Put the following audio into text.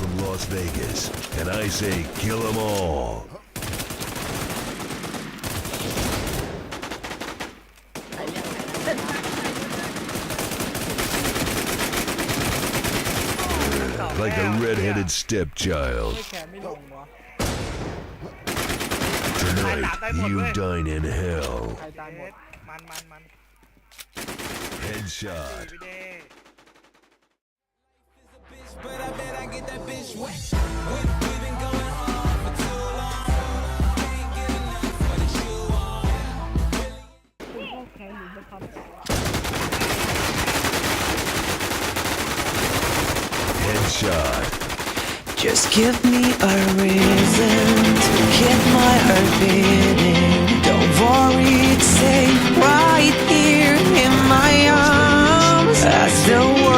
from Las Vegas, and I say kill them all. Like a red-headed stepchild. ไม่แขนไม่ลงวะ Tonight, you dine in hell. ใครตายหมด มัน Headshot. พี่เด้ But I bet I get that bitch wet. We've been going hard for too long. Can't get enough of the shoe on. คุณพ่อแขนหรือจะทำ Headshot. Just give me a reason to keep my heart beating. Don't worry, it's safe right here in my arms. As the world